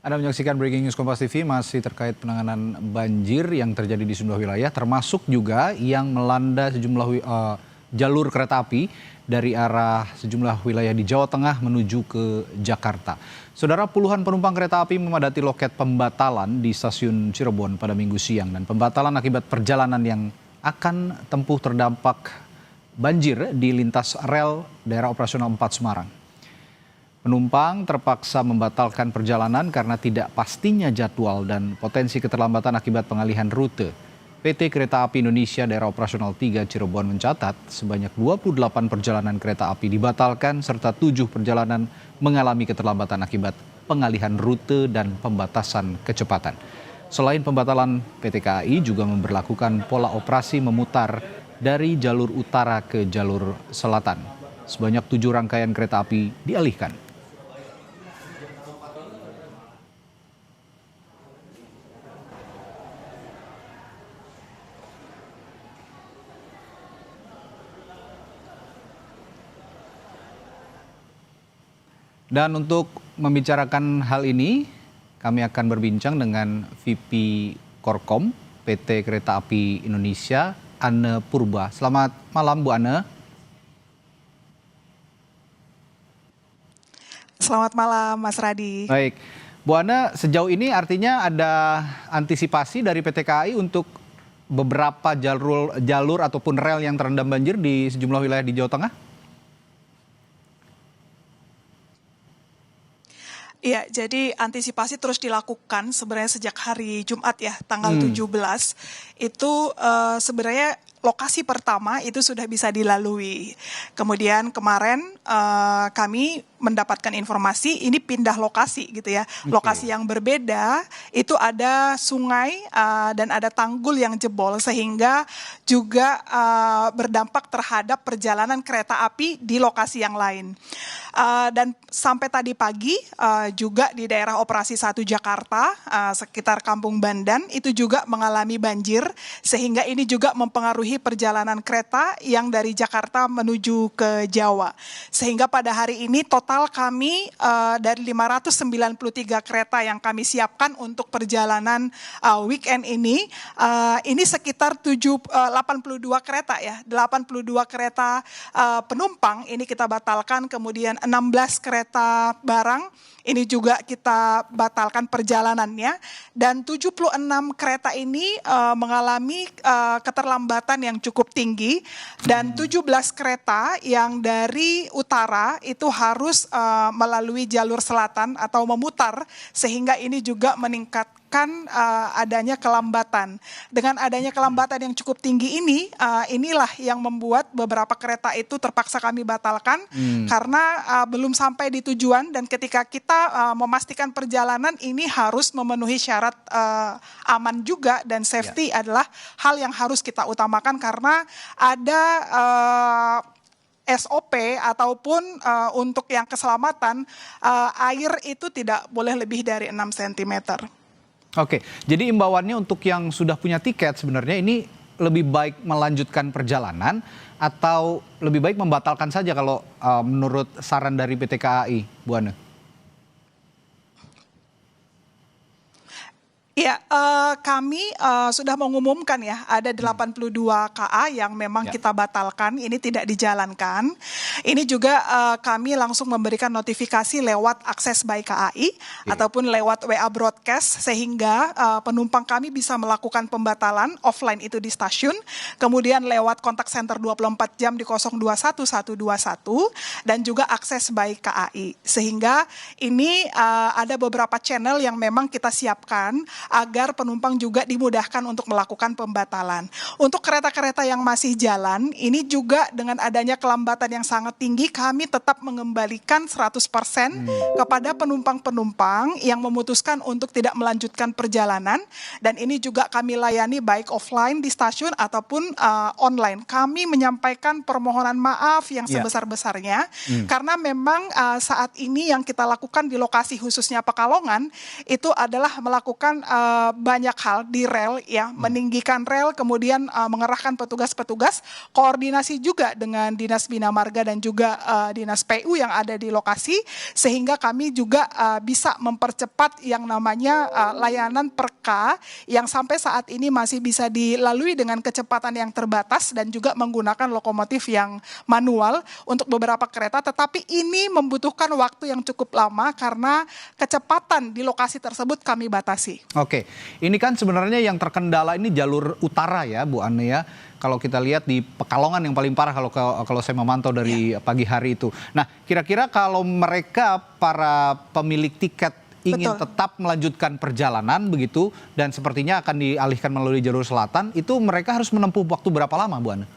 Anda menyaksikan Breaking News Kompas TV masih terkait penanganan banjir yang terjadi di sejumlah wilayah, termasuk juga yang melanda sejumlah jalur kereta api dari arah sejumlah wilayah di Jawa Tengah menuju ke Jakarta. Saudara, puluhan penumpang kereta api memadati loket pembatalan di stasiun Cirebon pada Minggu siang, dan pembatalan akibat perjalanan yang akan tempuh terdampak banjir di lintas rel daerah operasional 4 Semarang. Penumpang terpaksa membatalkan perjalanan karena tidak pastinya jadwal dan potensi keterlambatan akibat pengalihan rute. PT Kereta Api Indonesia Daerah Operasional 3 Cirebon mencatat sebanyak 28 perjalanan kereta api dibatalkan serta 7 perjalanan mengalami keterlambatan akibat pengalihan rute dan pembatasan kecepatan. Selain pembatalan, PT KAI juga memberlakukan pola operasi memutar dari jalur utara ke jalur selatan. Sebanyak 7 rangkaian kereta api dialihkan. Dan untuk membicarakan hal ini, kami akan berbincang dengan VP Korkom PT Kereta Api Indonesia, Anne Purba. Selamat malam, Bu Anne. Selamat malam, Mas Radi. Baik, Bu Anne, sejauh ini artinya ada antisipasi dari PT KAI untuk beberapa jalur ataupun rel yang terendam banjir di sejumlah wilayah di Jawa Tengah? Iya, jadi antisipasi terus dilakukan sebenarnya sejak hari Jumat ya, tanggal 17. Itu sebenarnya lokasi pertama itu sudah bisa dilalui. Kemudian kemarin kami mendapatkan informasi ini pindah lokasi gitu ya. Lokasi yang berbeda itu ada sungai dan ada tanggul yang jebol sehingga juga berdampak terhadap perjalanan kereta api di lokasi yang lain. Dan sampai tadi pagi juga di daerah operasi 1 Jakarta sekitar Kampung Bandan itu juga mengalami banjir sehingga ini juga mempengaruhi perjalanan kereta yang dari Jakarta menuju ke Jawa. Sehingga pada hari ini total kami dari 593 kereta yang kami siapkan untuk perjalanan weekend ini sekitar 82 kereta ya, 82 kereta penumpang ini kita batalkan, kemudian 16 kereta barang ini juga kita batalkan perjalanannya, dan 76 kereta ini mengalami keterlambatan yang cukup tinggi, dan 17 kereta yang dari utara itu harus melalui jalur selatan atau memutar, sehingga ini juga meningkatkan adanya kelambatan. Dengan adanya kelambatan yang cukup tinggi ini, inilah yang membuat beberapa kereta itu terpaksa kami batalkan karena belum sampai di tujuan, dan ketika kita memastikan perjalanan ini harus memenuhi syarat aman juga, dan safety adalah hal yang harus kita utamakan karena ada SOP ataupun untuk yang keselamatan air itu tidak boleh lebih dari 6 cm. Oke, jadi imbauannya untuk yang sudah punya tiket sebenarnya ini lebih baik melanjutkan perjalanan atau lebih baik membatalkan saja kalau menurut saran dari PT KAI, Bu Anne? Ya, kami sudah mengumumkan ya, ada 82 KA yang memang kita batalkan, ini tidak dijalankan. Ini juga kami langsung memberikan notifikasi lewat akses by KAI ataupun lewat WA broadcast, sehingga penumpang kami bisa melakukan pembatalan offline itu di stasiun, kemudian lewat kontak center 24 jam di 021 121, dan juga akses by KAI. Sehingga ini ada beberapa channel yang memang kita siapkan agar penumpang juga dimudahkan untuk melakukan pembatalan. Untuk kereta-kereta yang masih jalan, ini juga dengan adanya kelambatan yang sangat tinggi, kami tetap mengembalikan 100% kepada penumpang-penumpang yang memutuskan untuk tidak melanjutkan perjalanan, dan ini juga kami layani baik offline di stasiun ataupun online. Kami menyampaikan permohonan maaf yang sebesar-besarnya, karena memang saat ini yang kita lakukan di lokasi khususnya Pekalongan, itu adalah melakukan banyak hal di rel ya, meninggikan rel, kemudian mengerahkan petugas-petugas, koordinasi juga dengan Dinas Bina Marga dan juga Dinas PU yang ada di lokasi, sehingga kami juga bisa mempercepat yang namanya layanan perka yang sampai saat ini masih bisa dilalui dengan kecepatan yang terbatas dan juga menggunakan lokomotif yang manual untuk beberapa kereta, tetapi ini membutuhkan waktu yang cukup lama karena kecepatan di lokasi tersebut kami batasi. Oke, ini kan sebenarnya yang terkendala ini jalur utara ya Bu Ane ya. Kalau kita lihat di Pekalongan yang paling parah kalau saya memantau dari pagi hari itu. Nah, kira-kira kalau mereka para pemilik tiket ingin tetap melanjutkan perjalanan begitu dan sepertinya akan dialihkan melalui jalur selatan, itu mereka harus menempuh waktu berapa lama Bu Ane?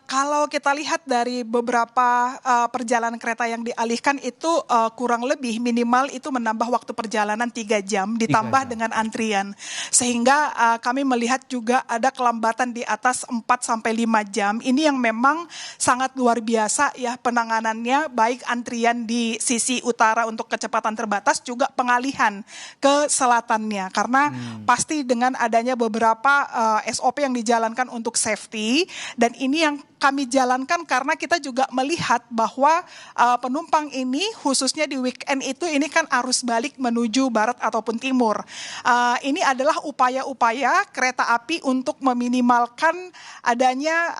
Kalau kita lihat dari beberapa perjalanan kereta yang dialihkan itu kurang lebih minimal itu menambah waktu perjalanan 3 jam ditambah dengan antrian. Sehingga kami melihat juga ada kelambatan di atas 4-5 jam. Ini yang memang sangat luar biasa ya penanganannya, baik antrian di sisi utara untuk kecepatan terbatas juga pengalihan ke selatannya. Karena pasti dengan adanya beberapa SOP yang dijalankan untuk safety, dan ini yang kami jalankan karena kita juga melihat bahwa penumpang ini khususnya di weekend itu ini kan arus balik menuju barat ataupun timur. Ini adalah upaya-upaya kereta api untuk meminimalkan adanya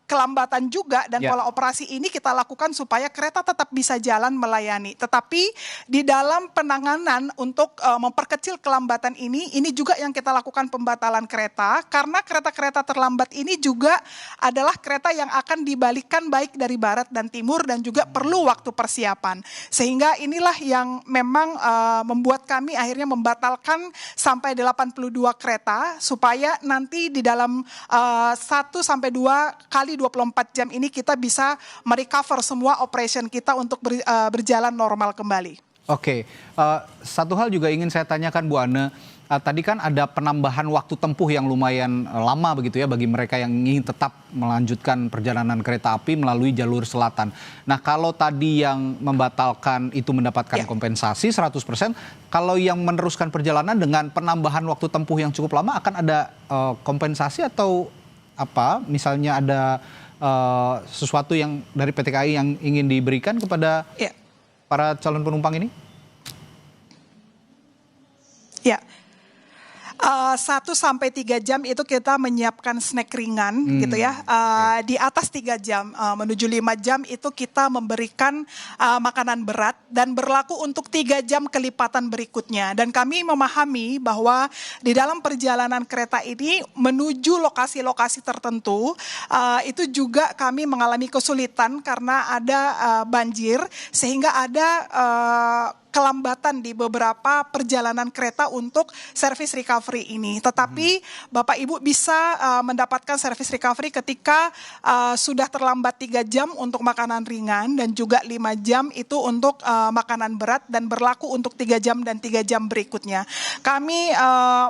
kelambatan juga, dan pola operasi ini kita lakukan supaya kereta tetap bisa jalan melayani. Tetapi di dalam penanganan untuk memperkecil kelambatan ini juga yang kita lakukan pembatalan kereta, karena kereta-kereta terlambat ini juga adalah kereta yang akan dibalikkan baik dari barat dan timur dan juga perlu waktu persiapan. Sehingga inilah yang memang membuat kami akhirnya membatalkan sampai 82 kereta supaya nanti di dalam 1-2 kali 24 jam ini kita bisa merecover semua operation kita untuk berjalan normal kembali. Oke, satu hal juga ingin saya tanyakan Bu Ane, tadi kan ada penambahan waktu tempuh yang lumayan lama begitu ya bagi mereka yang ingin tetap melanjutkan perjalanan kereta api melalui jalur selatan. Nah, kalau tadi yang membatalkan itu mendapatkan kompensasi 100%, kalau yang meneruskan perjalanan dengan penambahan waktu tempuh yang cukup lama akan ada kompensasi atau apa, misalnya ada sesuatu yang dari PT KAI yang ingin diberikan kepada para calon penumpang ini? Ya, 1-3 jam itu kita menyiapkan snack ringan gitu ya. Di atas 3 jam menuju 5 jam itu kita memberikan makanan berat dan berlaku untuk 3 jam kelipatan berikutnya. Dan kami memahami bahwa di dalam perjalanan kereta ini menuju lokasi-lokasi tertentu itu juga kami mengalami kesulitan karena ada banjir, sehingga ada kelambatan di beberapa perjalanan kereta untuk service recovery ini. Tetapi Bapak Ibu bisa mendapatkan service recovery ketika sudah terlambat 3 jam untuk makanan ringan dan juga 5 jam itu untuk makanan berat, dan berlaku untuk 3 jam dan 3 jam berikutnya. Kami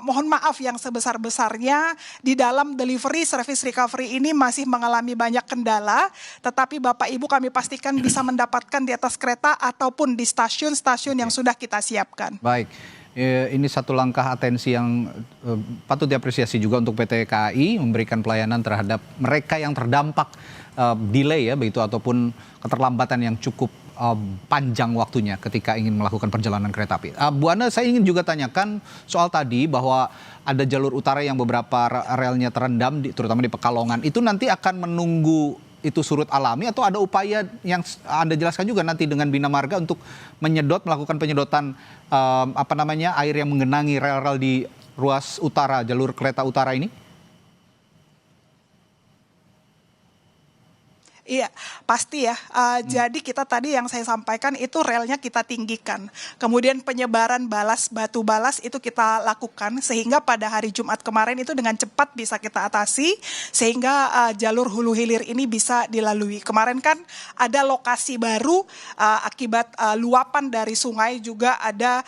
mohon maaf yang sebesar-besarnya di dalam delivery service recovery ini masih mengalami banyak kendala, tetapi Bapak Ibu kami pastikan bisa mendapatkan di atas kereta ataupun di stasiun-stasiun yang sudah kita siapkan. Baik, ini satu langkah atensi yang patut diapresiasi juga untuk PT KAI memberikan pelayanan terhadap mereka yang terdampak delay ya begitu, ataupun keterlambatan yang cukup panjang waktunya ketika ingin melakukan perjalanan kereta api. Bu Ane, saya ingin juga tanyakan soal tadi bahwa ada jalur utara yang beberapa relnya terendam, terutama di Pekalongan. Itu nanti akan menunggu itu surut alami atau ada upaya yang Anda jelaskan juga nanti dengan Bina Marga untuk melakukan penyedotan air yang menggenangi rel-rel di ruas utara, jalur kereta utara ini? Iya, pasti ya. Jadi kita tadi yang saya sampaikan itu relnya kita tinggikan. Kemudian penyebaran batu balas itu kita lakukan sehingga pada hari Jumat kemarin itu dengan cepat bisa kita atasi sehingga jalur hulu hilir ini bisa dilalui. Kemarin kan ada lokasi baru akibat luapan dari sungai, juga ada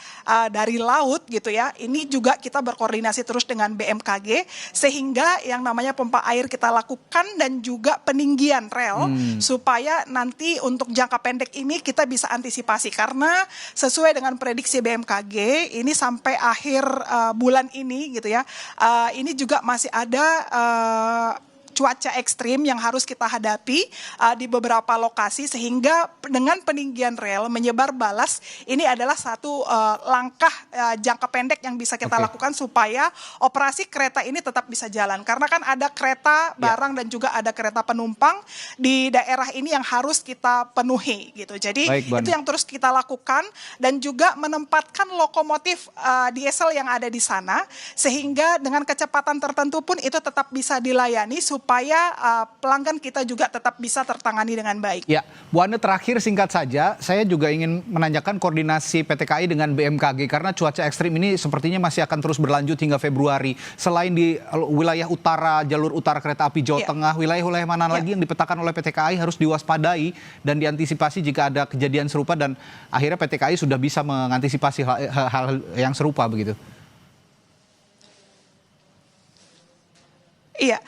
dari laut gitu ya. Ini juga kita berkoordinasi terus dengan BMKG sehingga yang namanya pompa air kita lakukan dan juga peninggian rel Solo, supaya nanti untuk jangka pendek ini kita bisa antisipasi. Karena sesuai dengan prediksi BMKG, ini sampai akhir bulan ini gitu ya, ini juga masih ada cuaca ekstrim yang harus kita hadapi di beberapa lokasi, sehingga dengan peninggian rel menyebar balas ini adalah satu langkah jangka pendek yang bisa kita lakukan supaya operasi kereta ini tetap bisa jalan, karena kan ada kereta barang dan juga ada kereta penumpang di daerah ini yang harus kita penuhi gitu. Jadi itu yang terus kita lakukan, dan juga menempatkan lokomotif diesel yang ada di sana sehingga dengan kecepatan tertentu pun itu tetap bisa dilayani supaya pelanggan kita juga tetap bisa tertangani dengan baik. Ya, Bu Ane, terakhir singkat saja, saya juga ingin menanyakan koordinasi PT KAI dengan BMKG karena cuaca ekstrim ini sepertinya masih akan terus berlanjut hingga Februari. Selain di wilayah utara, jalur utara kereta api Jawa Tengah, wilayah-wilayah mana lagi yang dipetakan oleh PT KAI harus diwaspadai dan diantisipasi jika ada kejadian serupa, dan akhirnya PT KAI sudah bisa mengantisipasi hal yang serupa begitu? Iya,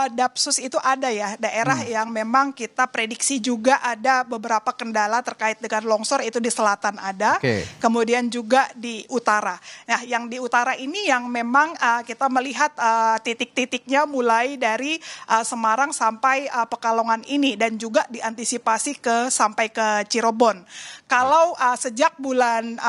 Dapsus itu ada ya, daerah yang memang kita prediksi juga ada beberapa kendala terkait dengan longsor, itu di selatan ada, kemudian juga di utara. Nah, yang di utara ini yang memang kita melihat titik-titiknya mulai dari Semarang sampai Pekalongan ini, dan juga diantisipasi sampai ke Cirebon. Kalau sejak bulan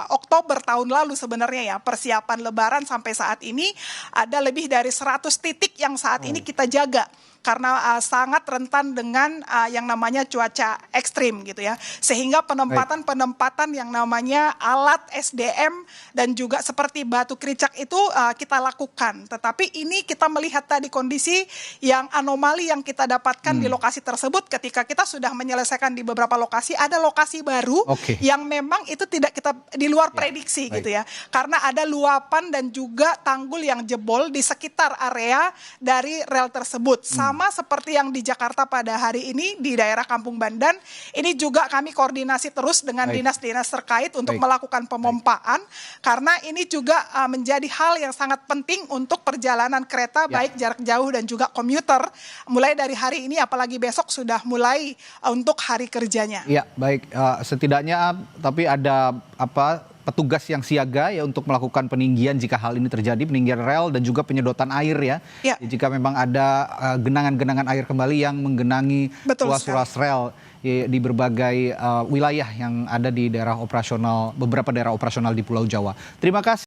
Oktober tahun lalu sebenarnya ya, persiapan Lebaran sampai saat ini ada lebih dari 100 titik yang saat ini kita jaga, karena sangat rentan dengan yang namanya cuaca ekstrim gitu ya, sehingga penempatan yang namanya alat SDM dan juga seperti batu kericak itu kita lakukan. Tetapi ini kita melihat tadi kondisi yang anomali yang kita dapatkan di lokasi tersebut, ketika kita sudah menyelesaikan di beberapa lokasi, ada lokasi baru yang memang itu tidak kita di luar prediksi gitu ya, karena ada luapan dan juga tanggul yang jebol di sekitar area dari rel tersebut. Sama seperti yang di Jakarta pada hari ini di daerah Kampung Bandan, ini juga kami koordinasi terus dengan dinas-dinas terkait untuk melakukan pemompaan, karena ini juga menjadi hal yang sangat penting untuk perjalanan kereta baik jarak jauh dan juga komuter, mulai dari hari ini apalagi besok sudah mulai untuk hari kerjanya. Ya, baik, setidaknya tapi ada petugas yang siaga ya untuk melakukan peninggian jika hal ini terjadi, peninggian rel dan juga penyedotan air ya. Jika memang ada genangan-genangan air kembali yang menggenangi ruas-ruas rel di berbagai wilayah yang ada di daerah operasional, beberapa daerah operasional di Pulau Jawa. Terima kasih.